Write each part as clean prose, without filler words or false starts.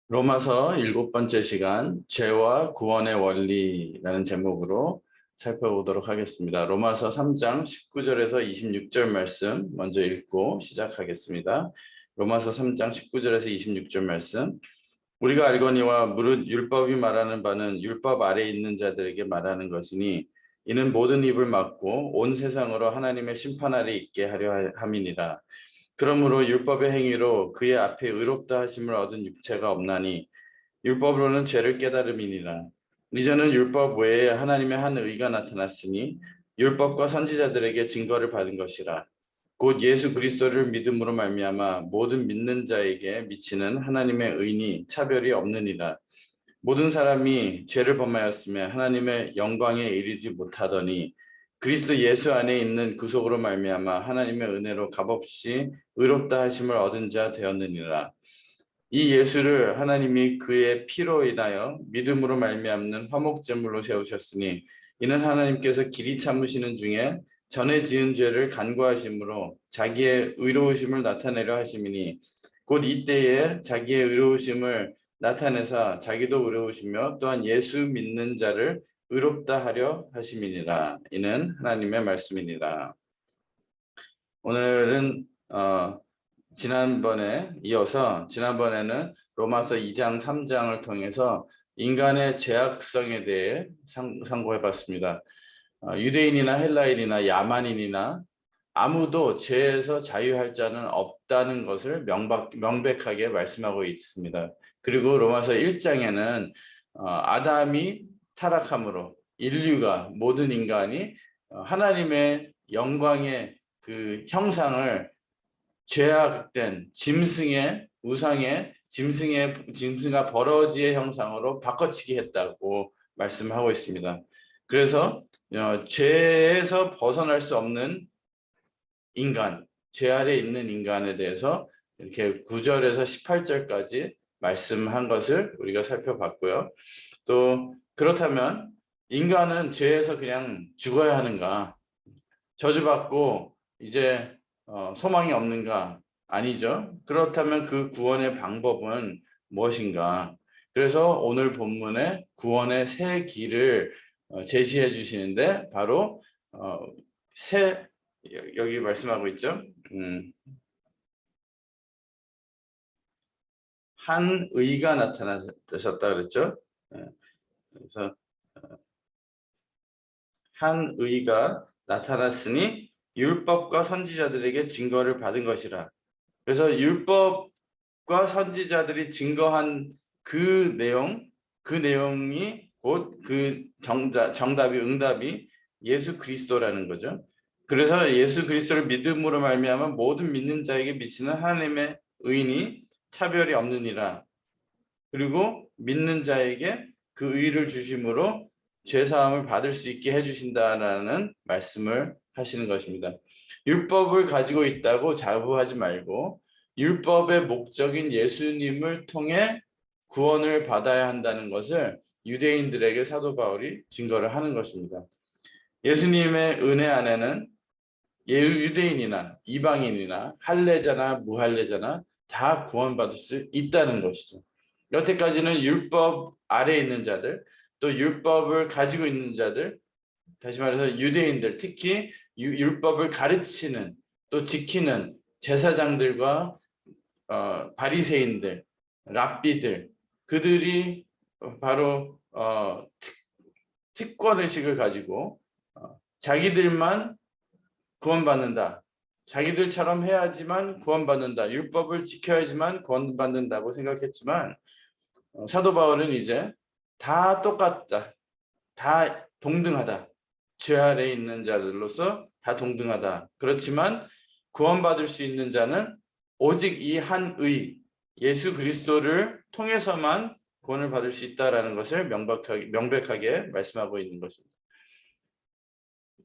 로마서 7번째 시간, 죄와 구원의 원리라는 제목으로 살펴보도록 하겠습니다. 로마서 3장 19절에서 26절 말씀 먼저 읽고 시작하겠습니다. 로마서 3장 19절에서 26절 말씀. 우리가 알거니와 무릇 율법이 말하는 바는 율법 아래에 있는 자들에게 말하는 것이니 이는 모든 입을 막고 온 세상으로 하나님의 심판 아래 있게 하려 함이니라. 그러므로 율법의 행위로 그의 앞에 의롭다 하심을 얻은 육체가 없나니 율법으로는 죄를 깨달음이니라. 이제는 율법 외에 하나님의 한 의가 나타났으니 율법과 선지자들에게 증거를 받은 것이라. 곧 예수 그리스도를 믿음으로 말미암아 모든 믿는 자에게 미치는 하나님의 의니 차별이 없느니라. 모든 사람이 죄를 범하였으며 하나님의 영광에 이르지 못하더니 그리스도 예수 안에 있는 구속으로 말미암아 하나님의 은혜로 값없이 의롭다 하심을 얻은 자 되었느니라. 이 예수를 하나님이 그의 피로 인하여 믿음으로 말미암는 화목제물로 세우셨으니 이는 하나님께서 길이 참으시는 중에 전에 지은 죄를 간구하심으로 자기의 의로우심을 나타내려 하심이니 곧 이때에 자기의 의로우심을 나타내사 자기도 의로우시며 또한 예수 믿는 자를 의롭다 하려 하심이니라. 이는 하나님의 말씀이니라. 오늘은 지난번에 이어서 지난번에는 로마서 2장 3장을 통해서 인간의 죄악성에 대해 상고해 봤습니다. 유대인이나 헬라인이나 야만인이나 아무도 죄에서 자유할 자는 없다는 것을 명백하게 말씀하고 있습니다. 그리고 로마서 1장에는 아담이 타락함으로 인류가 모든 인간이 하나님의 영광의 그 형상을 죄악된 짐승의 우상의 짐승과 버러지의 형상으로 바꿔치기 했다고 말씀하고 있습니다. 그래서 죄에서 벗어날 수 없는 인간, 죄 아래 있는 인간에 대해서 이렇게 9절에서 18절까지 말씀한 것을 우리가 살펴봤고요. 또 그렇다면 인간은 죄에서 그냥 죽어야 하는가? 저주받고 이제 소망이 없는가? 아니죠. 그렇다면 그 구원의 방법은 무엇인가? 그래서 오늘 본문에 구원의 새 길을 제시해 주시는데 바로 여기 말씀하고 있죠. 한 의가 나타나셨다 그랬죠. 그래서 한 의가 나타났으니 율법과 선지자들에게 증거를 받은 것이라. 그래서 율법과 선지자들이 증거한 그 내용이 곧 그 응답이 예수 그리스도라는 거죠. 그래서 예수 그리스도를 믿음으로 말미암아 모든 믿는 자에게 미치는 하나님의 의니 차별이 없느니라. 그리고 믿는 자에게 그 의를 주심으로 죄사함을 받을 수 있게 해주신다라는 말씀을 하시는 것입니다. 율법을 가지고 있다고 자부하지 말고 율법의 목적인 예수님을 통해 구원을 받아야 한다는 것을 유대인들에게 사도 바울이 증거를 하는 것입니다. 예수님의 은혜 안에는 유대인이나 이방인이나 할례자나 무할례자나 다 구원받을 수 있다는 것이죠. 여태까지는 율법 아래에 있는 자들, 또 율법을 가지고 있는 자들, 다시 말해서 유대인들, 특히 율법을 가르치는 또 지키는 제사장들과 바리새인들, 랍비들, 그들이 바로 특권의식을 가지고 자기들만 구원받는다. 자기들처럼 해야지만 구원받는다. 율법을 지켜야지만 구원받는다고 생각했지만 사도 바울은 이제 다 똑같다. 다 동등하다. 죄 아래에 있는 자들로서 다 동등하다. 그렇지만 구원받을 수 있는 자는 오직 이 한 의, 예수 그리스도를 통해서만 구원을 받을 수 있다라는 것을 명백하게 말씀하고 있는 것입니다.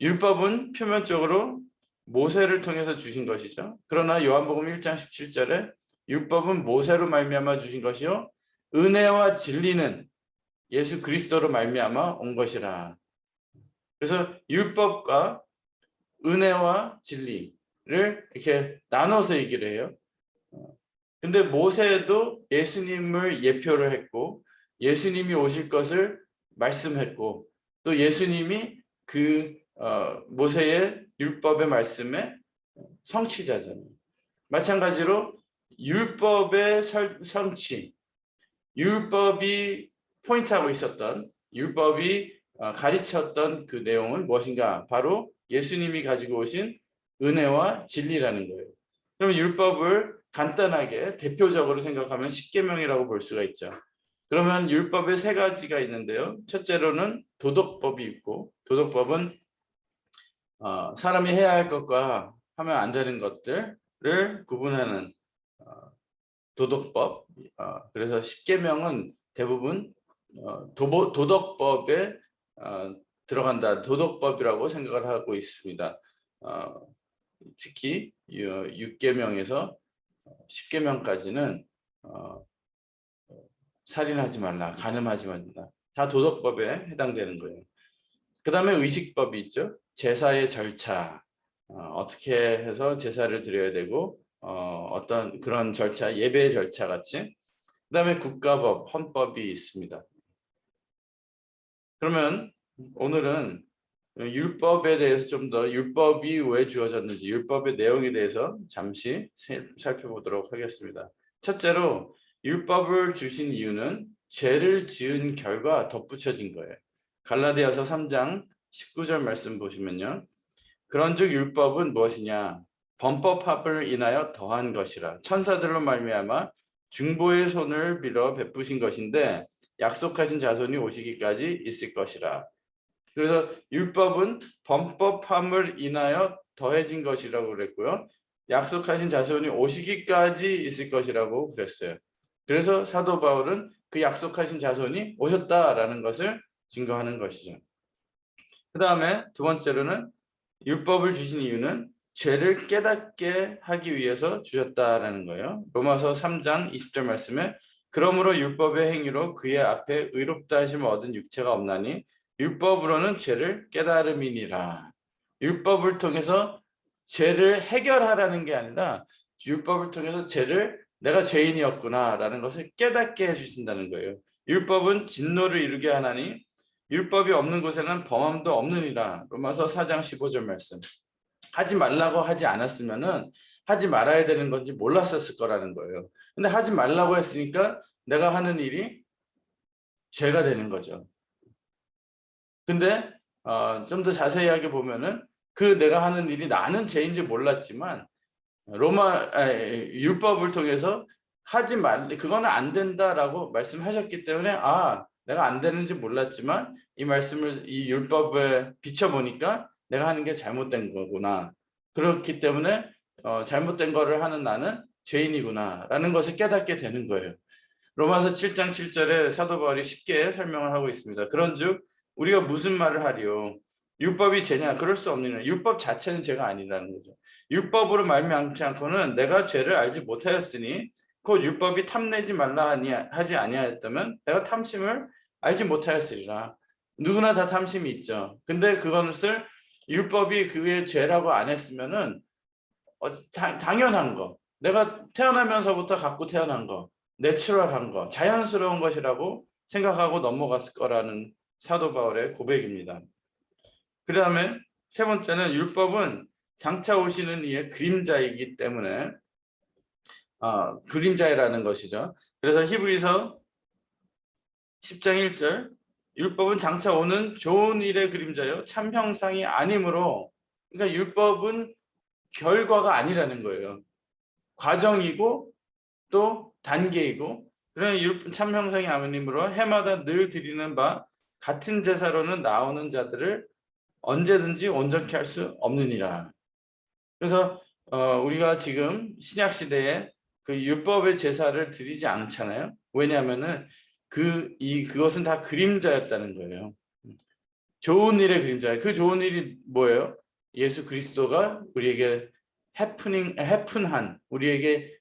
율법은 표면적으로 모세를 통해서 주신 것이죠. 그러나 요한복음 1장 17절에 율법은 모세로 말미암아 주신 것이요 은혜와 진리는 예수 그리스도로 말미암아 온 것이라. 그래서 율법과 은혜와 진리를 이렇게 나눠서 얘기를 해요. 근데 모세도 예수님을 예표를 했고 예수님이 오실 것을 말씀했고 또 예수님이 그 모세의 율법의 말씀의 성취자잖아요. 마찬가지로 율법의 성취, 율법이 포인트하고 있었던 율법이 가르쳤던 그 내용은 무엇인가? 바로 예수님이 가지고 오신 은혜와 진리라는 거예요. 그럼 율법을 간단하게 대표적으로 생각하면 십계명이라고 볼 수가 있죠. 그러면 율법에 세 가지가 있는데요. 첫째로는 도덕법이 있고 도덕법은 사람이 해야 할 것과 하면 안 되는 것들을 구분하는 도덕법. 그래서 십계명은 대부분 도덕법에 들어간다. 도덕법이라고 생각을 하고 있습니다. 특히 6계명에서 10계명까지는 살인하지 말라, 간음하지 말라. 다 도덕법에 해당되는 거예요. 그 다음에 의식법이 있죠. 제사의 절차, 어떻게 해서 제사를 드려야 되고 어떤 그런 절차, 예배의 절차 같이. 그 다음에 국가법, 헌법이 있습니다. 그러면 오늘은 율법에 대해서 좀 더 율법이 왜 주어졌는지 율법의 내용에 대해서 잠시 살펴보도록 하겠습니다. 첫째로 율법을 주신 이유는 죄를 지은 결과 덧붙여진 거예요. 갈라디아서 3장 19절 말씀 보시면요. 그런즉 율법은 무엇이냐? 범법함을 인하여 더한 것이라. 천사들로 말미암아 중보의 손을 빌어 베푸신 것인데 약속하신 자손이 오시기까지 있을 것이라. 그래서 율법은 범법함을 인하여 더해진 것이라고 그랬고요. 약속하신 자손이 오시기까지 있을 것이라고 그랬어요. 그래서 사도 바울은 그 약속하신 자손이 오셨다라는 것을 증거하는 것이죠. 그 다음에 두 번째로는 율법을 주신 이유는 죄를 깨닫게 하기 위해서 주셨다라는 거예요. 로마서 3장 20절 말씀에 그러므로 율법의 행위로 그의 앞에 의롭다 하심을 얻은 육체가 없나니 율법으로는 죄를 깨달음이니라. 율법을 통해서 죄를 해결하라는 게 아니라 율법을 통해서 죄를 내가 죄인이었구나라는 것을 깨닫게 해주신다는 거예요. 율법은 진노를 이루게 하나니 율법이 없는 곳에는 범함도 없느니라. 로마서 4장 15절 말씀. 하지 말라고 하지 않았으면은 하지 말아야 되는 건지 몰랐었을 거라는 거예요. 근데 하지 말라고 했으니까 내가 하는 일이 죄가 되는 거죠. 근데 좀 더 자세하게 보면은 그 내가 하는 일이 나는 죄인지 몰랐지만 율법을 통해서 하지 말 그거는 안 된다라고 말씀하셨기 때문에 내가 안 되는지 몰랐지만 이 율법을 비춰보니까 내가 하는 게 잘못된 거구나. 그렇기 때문에 잘못된 거를 하는 나는 죄인이구나 라는 것을 깨닫게 되는 거예요. 로마서 7장 7절에 사도 바울이 쉽게 설명을 하고 있습니다. 그런즉 우리가 무슨 말을 하리요? 율법이 죄냐? 그럴 수 없느니라. 율법 자체는 죄가 아니라는 거죠. 율법으로 말미암지 않고는 내가 죄를 알지 못하였으니 곧 율법이 탐내지 말라 하지 아니하였다면 내가 탐심을 알지 못하였으리라. 누구나 다 탐심이 있죠. 근데 그것을 율법이 그의 죄라고 안 했으면은 당연한 거. 내가 태어나면서부터 갖고 태어난 거. 내추럴한 거, 자연스러운 것이라고 생각하고 넘어갔을 거라는 사도 바울의 고백입니다. 그 다음에 세 번째는 율법은 장차 오시는 이의 그림자이기 때문에 그림자라는 것이죠. 그래서 히브리서 10장 1절 율법은 장차 오는 좋은 일의 그림자요 참 형상이 아니므로 그러니까 율법은 결과가 아니라는 거예요. 과정이고 또 단계이고 그런 참 형상이 아버님으로 해마다 늘 드리는 바 같은 제사로는 나오는 자들을 언제든지 온전케 할 수 없느니라. 그래서 우리가 지금 신약 시대에 그 율법의 제사를 드리지 않잖아요. 왜냐하면은 그것은 다 그림자였다는 거예요. 좋은 일의 그림자. 그 좋은 일이 뭐예요? 예수 그리스도가 우리에게 해픈한 우리에게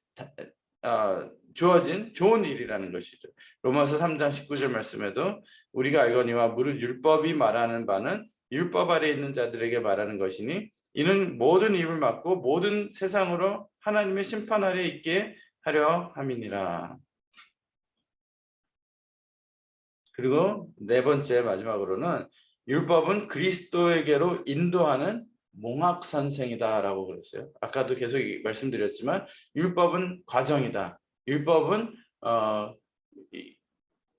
주어진 좋은 일이라는 것이죠. 로마서 3장 19절 말씀에도 우리가 알거니와 무릇 율법이 말하는 바는 율법 아래 있는 자들에게 말하는 것이니 이는 모든 입을 막고 모든 세상으로 하나님의 심판 아래 있게 하려 함이니라. 그리고 네 번째 마지막으로는 율법은 그리스도에게로 인도하는 몽학 선생이다라고 그랬어요. 아까도 계속 말씀드렸지만 율법은 과정이다. 율법은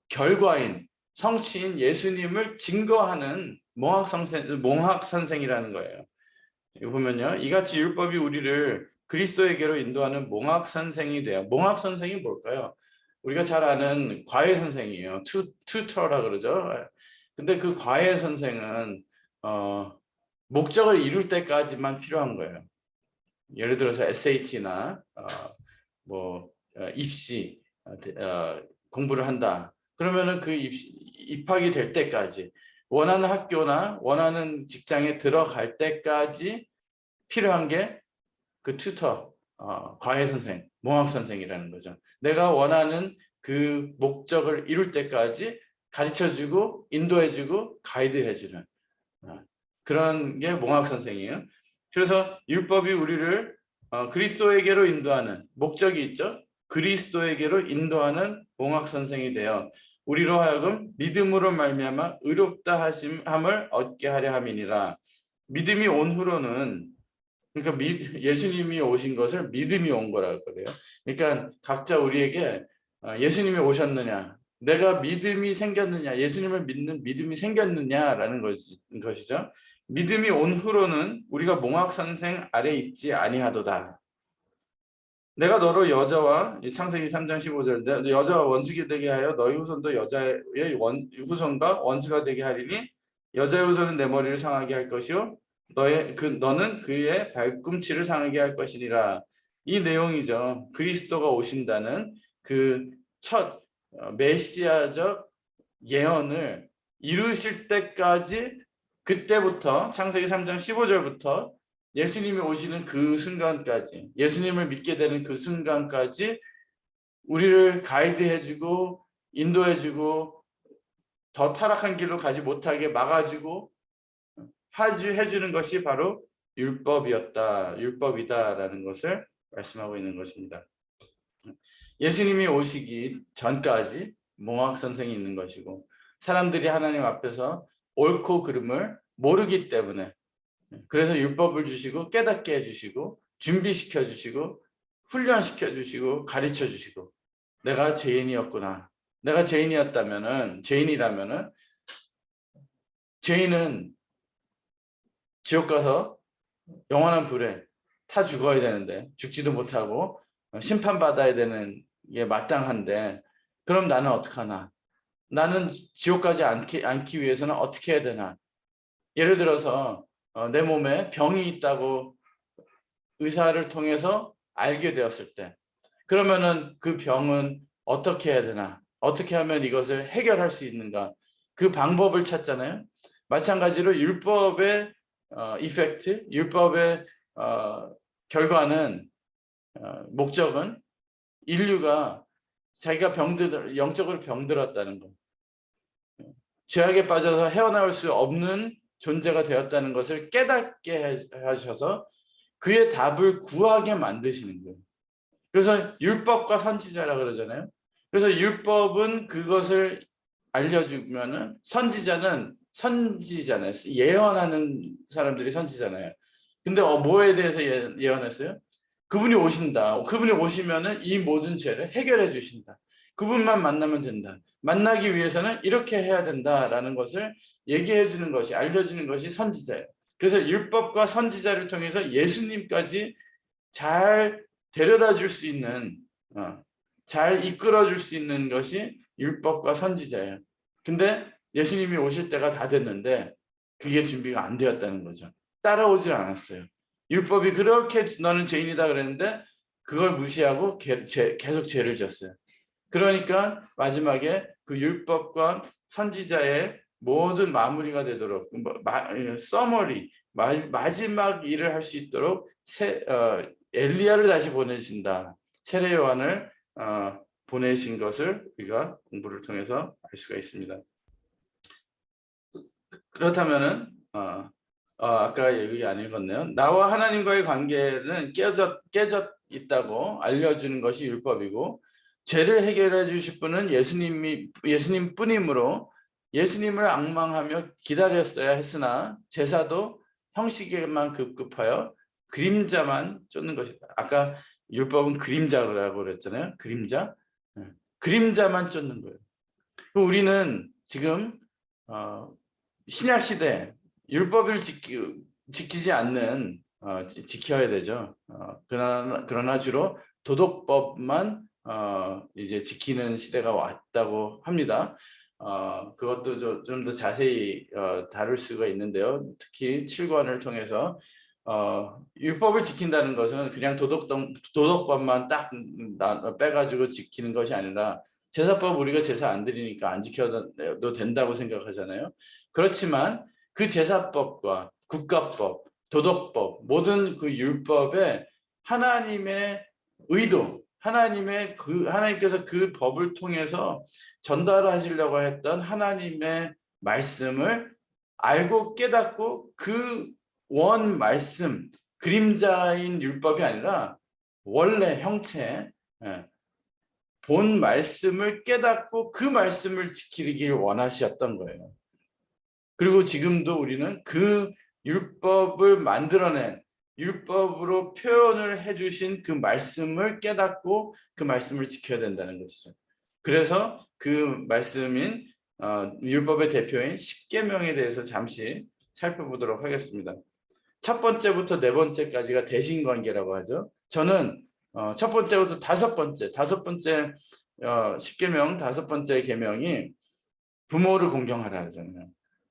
결과인 성취인 예수님을 증거하는 몽학 선생이라는 거예요. 이거 보면요, 이같이 율법이 우리를 그리스도에게로 인도하는 몽학 선생이 돼요. 몽학 선생이 뭘까요? 우리가 잘 아는 과외 선생이에요. 튜터라 그러죠. 근데 그 과외 선생은 목적을 이룰 때까지만 필요한 거예요. 예를 들어서 SAT나 입시 공부를 한다. 그러면은 그 입학이 될 때까지 원하는 학교나 원하는 직장에 들어갈 때까지 필요한 게 그 튜터, 과외 선생, 몽학 선생이라는 거죠. 내가 원하는 그 목적을 이룰 때까지 가르쳐주고 인도해주고 가이드해주는 그런 게 몽학 선생이에요. 그래서 율법이 우리를 그리스도에게로 인도하는 목적이 있죠. 그리스도에게로 인도하는 몽학 선생이 되어 우리로 하여금 믿음으로 말미암아 의롭다 하심을 얻게 하려 함이니라. 믿음이 온 후로는, 그러니까 예수님이 오신 것을 믿음이 온 거라고 그래요. 그러니까 각자 우리에게 예수님이 오셨느냐, 내가 믿음이 생겼느냐, 예수님을 믿는 믿음이 생겼느냐라는 것이죠. 믿음이 온 후로는 우리가 몽학 선생 아래 있지 아니하도다. 내가 너로 여자와, 창세기 3장 15절, 여자와 원수가 되게 하여 너희 후손도 여자의 후손과 원수가 되게 하리니 여자의 후손은 내 머리를 상하게 할 것이요 너는 그의 발꿈치를 상하게 할 것이니라. 이 내용이죠. 그리스도가 오신다는 그 첫 메시아적 예언을 이루실 때까지, 그때부터 창세기 3장 15절부터 예수님이 오시는 그 순간까지, 예수님을 믿게 되는 그 순간까지 우리를 가이드해주고 인도해주고 더 타락한 길로 가지 못하게 막아주고 해주는 것이 바로 율법이다라는 것을 말씀하고 있는 것입니다. 예수님이 오시기 전까지 몽학 선생이 있는 것이고, 사람들이 하나님 앞에서 옳고 그름을 모르기 때문에, 그래서 율법을 주시고 깨닫게 해주시고 준비시켜 주시고 훈련시켜 주시고 가르쳐 주시고, 내가 죄인이었구나. 내가 죄인이라면은 죄인은 지옥 가서 영원한 불에 타 죽어야 되는데 죽지도 못하고 심판받아야 되는 게 마땅한데, 그럼 나는 어떡하나? 나는 지옥 가지 않기 위해서는 어떻게 해야 되나? 예를 들어서 내 몸에 병이 있다고 의사를 통해서 알게 되었을 때, 그러면은 그 병은 어떻게 해야 되나? 어떻게 하면 이것을 해결할 수 있는가? 그 방법을 찾잖아요. 마찬가지로 율법의 이펙트, 율법의 결과는, 목적은 인류가 자기가 영적으로 병들었다는 것, 죄악에 빠져서 헤어나올 수 없는 존재가 되었다는 것을 깨닫게 하셔서 그의 답을 구하게 만드시는 거예요. 그래서 율법과 선지자라 그러잖아요. 그래서 율법은 그것을 알려주면은, 선지자는 선지잖아요. 예언하는 사람들이 선지잖아요. 근데 뭐에 대해서 예언했어요? 그분이 오신다. 그분이 오시면은 이 모든 죄를 해결해 주신다. 그분만 만나면 된다. 만나기 위해서는 이렇게 해야 된다라는 것을 얘기해 주는 것이, 알려주는 것이 선지자예요. 그래서 율법과 선지자를 통해서 예수님까지 잘 데려다 줄 수 있는, 잘 이끌어 줄 수 있는 것이 율법과 선지자예요. 근데 예수님이 오실 때가 다 됐는데 그게 준비가 안 되었다는 거죠. 따라오질 않았어요. 율법이 그렇게 너는 죄인이다 그랬는데 그걸 무시하고 계속 죄를 지었어요. 그러니까 마지막에 그 율법과 선지자의 모든 마무리가 되도록, 서머리, 마지막 일을 할 수 있도록 엘리야를 다시 보내신다. 세례 요한을 보내신 것을 우리가 공부를 통해서 알 수가 있습니다. 그렇다면은 아까 여기 안 읽었네요. 나와 하나님과의 관계는 있다고 알려주는 것이 율법이고, 죄를 해결해 주실 분은 예수님뿐이므로 예수님을 앙망하며 기다렸어야 했으나 제사도 형식에만 급급하여 그림자만 쫓는 것이다. 아까 율법은 그림자라고 그랬잖아요. 그림자. 그림자만 쫓는 거예요. 우리는 지금 신약 시대 율법을 지키지 않는, 지켜야 되죠. 그러나 주로 도덕법만 이제 지키는 시대가 왔다고 합니다. 그것도 좀 더 자세히 다룰 수가 있는데요. 특히 7권을 통해서 율법을 지킨다는 것은 그냥 도덕법만 딱 빼가지고 지키는 것이 아니라, 제사법 우리가 제사 안 드리니까 안 지켜도 된다고 생각하잖아요. 그렇지만 그 제사법과 국가법, 도덕법, 모든 그 율법에 하나님의 의도, 하나님께서 그 법을 통해서 전달하시려고 했던 하나님의 말씀을 알고 깨닫고 그 원 말씀, 그림자인 율법이 아니라 원래 형체, 본 말씀을 깨닫고 그 말씀을 지키길 원하셨던 거예요. 그리고 지금도 우리는 그 율법을 만들어낸, 율법으로 표현을 해주신 그 말씀을 깨닫고 그 말씀을 지켜야 된다는 것이죠. 그래서 그 말씀인 율법의 대표인 십계명에 대해서 잠시 살펴보도록 하겠습니다. 첫 번째부터 네 번째까지가 대신관계라고 하죠. 저는 첫 번째부터 다섯 번째 십계명 다섯 번째 계명이 부모를 공경하라 하잖아요.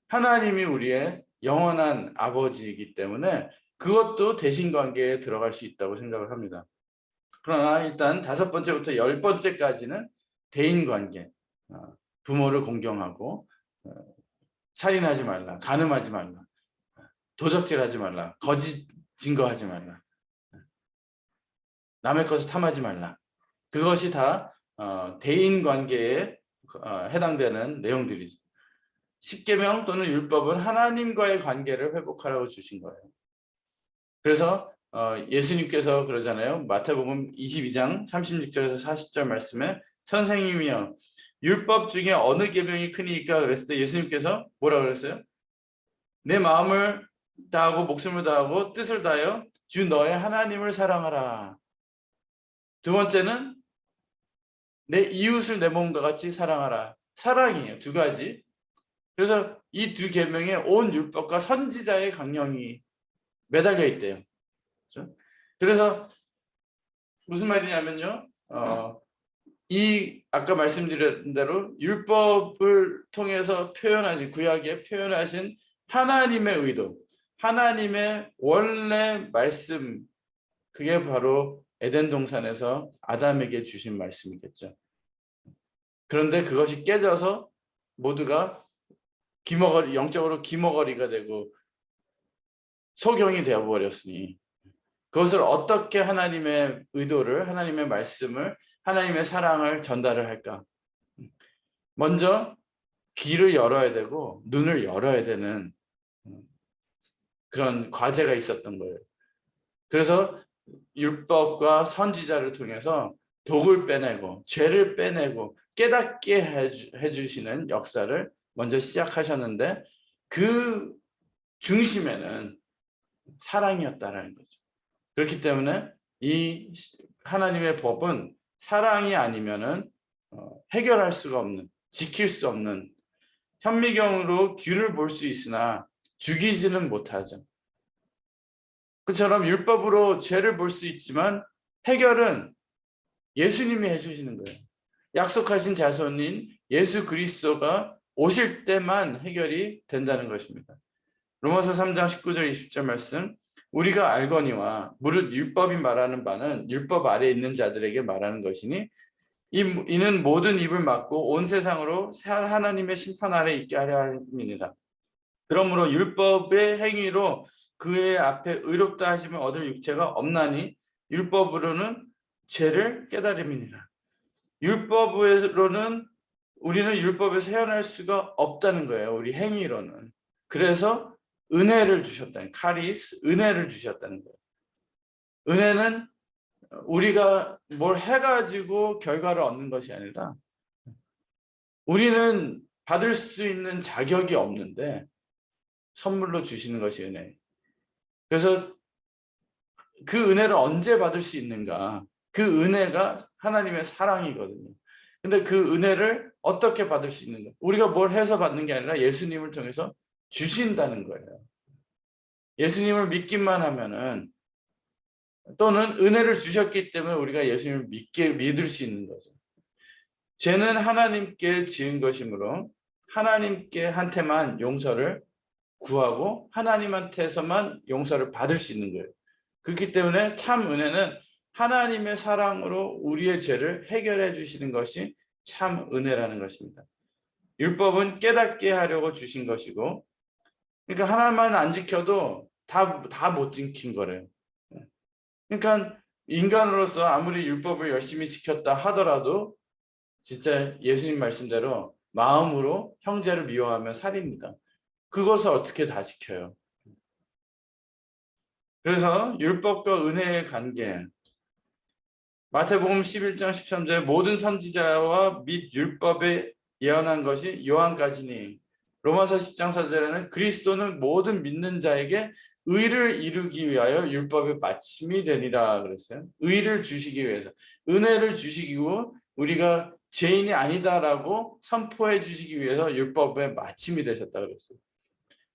하나님이 우리의 영원한 아버지이기 때문에 그것도 대신관계에 들어갈 수 있다고 생각을 합니다. 그러나 일단 다섯 번째부터 열 번째까지는 대인관계, 부모를 공경하고, 살인하지 말라, 간음하지 말라, 도적질하지 말라, 거짓 증거하지 말라, 남의 것을 탐하지 말라. 그것이 다 대인관계에 해당되는 내용들이죠. 십계명 또는 율법은 하나님과의 관계를 회복하라고 주신 거예요. 그래서 예수님께서 그러잖아요. 마태복음 22장 36절에서 40절 말씀에 선생님이여 율법 중에 어느 계명이 크니까 그랬을 때 예수님께서 뭐라고 그랬어요? 내 마음을 다하고 목숨을 다하고 뜻을 다하여 주 너의 하나님을 사랑하라. 두 번째는 내 이웃을 내 몸과 같이 사랑하라. 사랑이에요. 두 가지. 그래서 이 두 계명에 온 율법과 선지자의 강령이 매달려 있대요. 그렇죠? 그래서 무슨 말이냐면요. 이 아까 말씀드린 대로 율법을 통해서 구약에 표현하신 하나님의 의도, 하나님의 원래 말씀, 그게 바로 에덴 동산에서 아담에게 주신 말씀이겠죠. 그런데 그것이 깨져서 모두가 영적으로 기머거리가 되고 소경이 되어버렸으니, 그것을 어떻게 하나님의 의도를, 하나님의 말씀을, 하나님의 사랑을 전달을 할까? 먼저 귀를 열어야 되고 눈을 열어야 되는 그런 과제가 있었던 거예요. 그래서 율법과 선지자를 통해서 독을 빼내고 죄를 빼내고 깨닫게 해주시는 역사를 먼저 시작하셨는데, 그 중심에는 사랑이었다라는 거죠. 그렇기 때문에 이 하나님의 법은 사랑이 아니면은 해결할 수가 없는, 지킬 수 없는, 현미경으로 균을 볼 수 있으나 죽이지는 못하죠. 그처럼 율법으로 죄를 볼 수 있지만 해결은 예수님이 해주시는 거예요. 약속하신 자손인 예수 그리스도가 오실 때만 해결이 된다는 것입니다. 로마서 3장 19절 20절 말씀, 우리가 알거니와 무릇 율법이 말하는 바는 율법 아래에 있는 자들에게 말하는 것이니 이는 모든 입을 막고 온 세상으로 하나님의 심판 아래 있게 하려 함이니라. 그러므로 율법의 행위로 그의 앞에 의롭다 하심을 얻을 육체가 없나니 율법으로는 죄를 깨달음이니라. 율법으로는 우리는 율법에서 헤어날 수가 없다는 거예요. 우리 행위로는. 그래서 은혜를 주셨다는, 카리스, 은혜를 주셨다는 거예요. 은혜는 우리가 뭘 해가지고 결과를 얻는 것이 아니라 우리는 받을 수 있는 자격이 없는데 선물로 주시는 것이 은혜. 그래서 그 은혜를 언제 받을 수 있는가? 그 은혜가 하나님의 사랑이거든요. 근데 그 은혜를 어떻게 받을 수 있는가? 우리가 뭘 해서 받는 게 아니라 예수님을 통해서 주신다는 거예요. 예수님을 믿기만 하면은, 또는 은혜를 주셨기 때문에 우리가 예수님을 믿을 수 있는 거죠. 죄는 하나님께 지은 것이므로 하나님께 한테만 용서를 구하고 하나님한테서만 용서를 받을 수 있는 거예요. 그렇기 때문에 참 은혜는 하나님의 사랑으로 우리의 죄를 해결해 주시는 것이 참 은혜라는 것입니다. 율법은 깨닫게 하려고 주신 것이고, 그러니까 하나만 안 지켜도 다 못 지킨 거래요. 그러니까 인간으로서 아무리 율법을 열심히 지켰다 하더라도 진짜 예수님 말씀대로 마음으로 형제를 미워하면 살입니다. 그것을 어떻게 다 지켜요? 그래서 율법과 은혜의 관계, 마태복음 11장 13절에 모든 선지자와 및 율법에 예언한 것이 요한까지니, 로마서 10장 4절에는 그리스도는 모든 믿는 자에게 의를 이루기 위하여 율법의 마침이 되니라 그랬어요. 의를 주시기 위해서, 은혜를 주시고 우리가 죄인이 아니다라고 선포해 주시기 위해서 율법의 마침이 되셨다 그랬어요.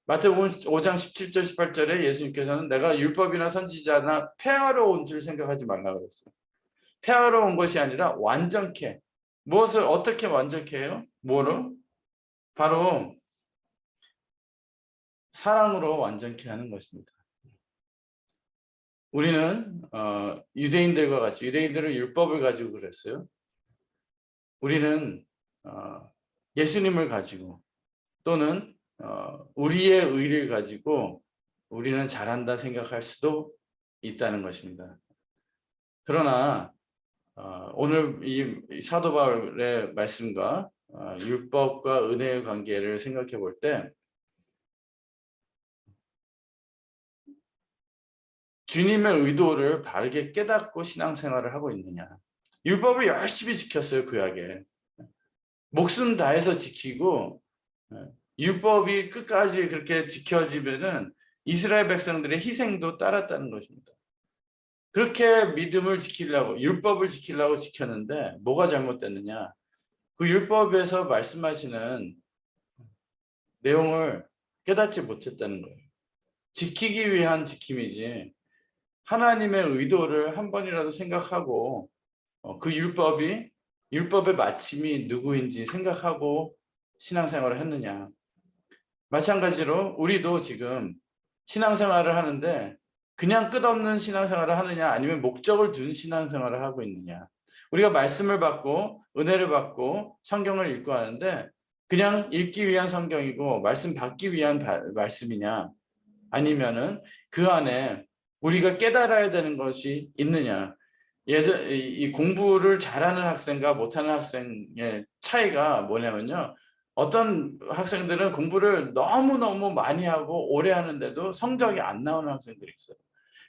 마태복음 5장 17절 18절에 예수님께서는 내가 율법이나 선지자나 폐하러 온 줄 생각하지 말라 그랬어요. 폐하러 온 것이 아니라 완전케. 무엇을 어떻게 완전케 해요? 뭐로? 바로 사랑으로 완전케 하는 것입니다. 우리는 유대인들과 같이, 유대인들은 율법을 가지고 그랬어요. 우리는 예수님을 가지고, 또는 우리의 의를 가지고 우리는 잘한다 생각할 수도 있다는 것입니다. 그러나 오늘 이 사도 바울의 말씀과 율법과 은혜의 관계를 생각해 볼 때, 주님의 의도를 바르게 깨닫고 신앙생활을 하고 있느냐. 율법을 열심히 지켰어요. 구약에 목숨 다해서 지키고, 율법이 끝까지 그렇게 지켜지면은 이스라엘 백성들의 희생도 따랐다는 것입니다. 그렇게 믿음을 지키려고, 율법을 지키려고 지켰는데 뭐가 잘못됐느냐? 그 율법에서 말씀하시는 내용을 깨닫지 못했다는 거예요. 지키기 위한 지킴이지, 하나님의 의도를 한 번이라도 생각하고 그 율법의 마침이 누구인지 생각하고 신앙생활을 했느냐. 마찬가지로 우리도 지금 신앙생활을 하는데 그냥 끝없는 신앙생활을 하느냐, 아니면 목적을 둔 신앙생활을 하고 있느냐. 우리가 말씀을 받고 은혜를 받고 성경을 읽고 하는데 그냥 읽기 위한 성경이고 말씀 받기 위한 말씀이냐, 아니면은 그 안에 우리가 깨달아야 되는 것이 있느냐. 이 공부를 잘하는 학생과 못하는 학생의 차이가 뭐냐면요, 어떤 학생들은 공부를 너무너무 많이 하고 오래 하는데도 성적이 안 나오는 학생들이 있어요.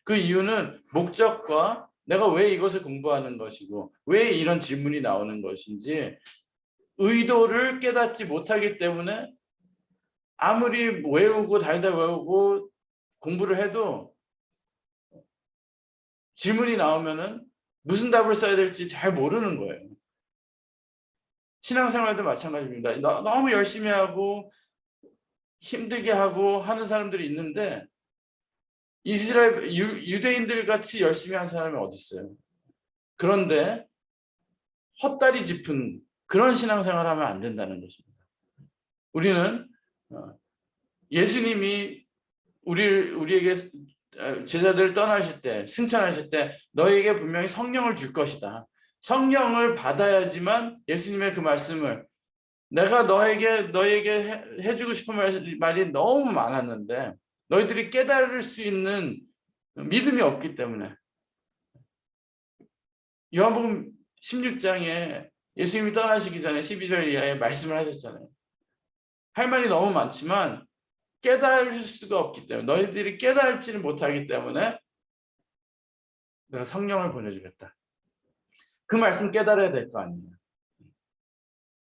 그 이유는 목적과 내가 왜 이것을 공부하는 것이고 왜 이런 질문이 나오는 것인지 의도를 깨닫지 못하기 때문에 아무리 외우고 달달 외우고 공부를 해도 질문이 나오면은 무슨 답을 써야 될지 잘 모르는 거예요. 신앙생활도 마찬가지입니다. 너무 열심히 하고 힘들게 하고 하는 사람들이 있는데 이스라엘 유대인들 같이 열심히 한 사람이 어디 있어요? 그런데 헛다리 짚은 그런 신앙생활을 하면 안 된다는 것입니다. 우리는 예수님이 우리에게 제자들을 떠나실 때, 승천하실 때 너에게 분명히 성령을 줄 것이다. 성령을 받아야지만 예수님의 그 말씀을, 내가 너에게 해주고 싶은 말이 너무 많았는데 너희들이 깨달을 수 있는 믿음이 없기 때문에, 요한복음 16장에 예수님이 떠나시기 전에 12절 이하에 말씀을 하셨잖아요. 할 말이 너무 많지만 깨달을 수가 없기 때문에, 너희들이 깨달지를 못하기 때문에 내가 성령을 보내주겠다. 그 말씀 깨달아야 될 거 아니에요.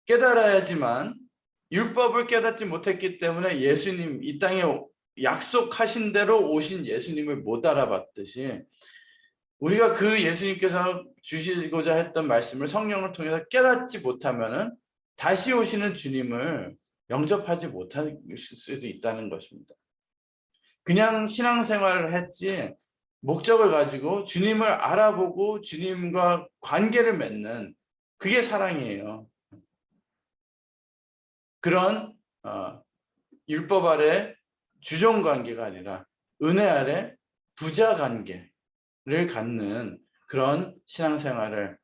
깨달아야지만 율법을 깨닫지 못했기 때문에 예수님 이 땅에 약속하신 대로 오신 예수님을 못 알아봤듯이 우리가 그 예수님께서 주시고자 했던 말씀을 성령을 통해서 깨닫지 못하면은 다시 오시는 주님을 영접하지 못할 수도 있다는 것입니다. 그냥 신앙생활을 했지 목적을 가지고 주님을 알아보고 주님과 관계를 맺는 그게 사랑이에요. 그런 율법 아래 주종 관계가 아니라 은혜 아래 부자 관계를 갖는 그런 신앙생활을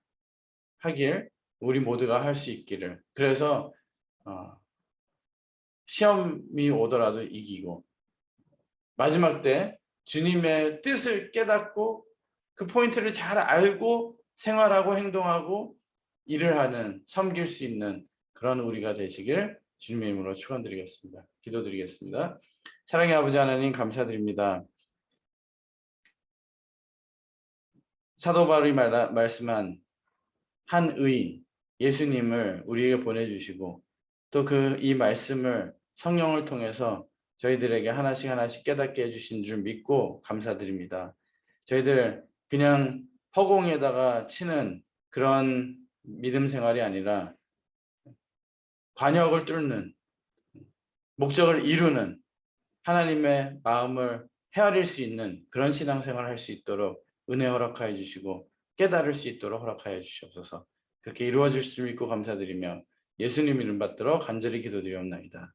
하길 우리 모두가 할 수 있기를. 그래서 시험이 오더라도 이기고 마지막 때 주님의 뜻을 깨닫고 그 포인트를 잘 알고 생활하고 행동하고 일을 하는, 섬길 수 있는 그런 우리가 되시길 주님의 이름으로 축원드리겠습니다. 기도드리겠습니다. 사랑의 아버지 하나님 감사드립니다. 사도 바울이 말씀한 한 의 예수님을 우리에게 보내주시고 또 이 말씀을 성령을 통해서 저희들에게 하나씩 하나씩 깨닫게 해주신 줄 믿고 감사드립니다. 저희들 그냥 허공에다가 치는 그런 믿음 생활이 아니라 관역을 뚫는, 목적을 이루는 하나님의 마음을 헤아릴 수 있는 그런 신앙생활을 할 수 있도록 은혜 허락하여 주시고 깨달을 수 있도록 허락하여 주시옵소서. 그렇게 이루어 주실 줄 믿고 감사드리며 예수님 이름 받들어 간절히 기도드리옵나이다.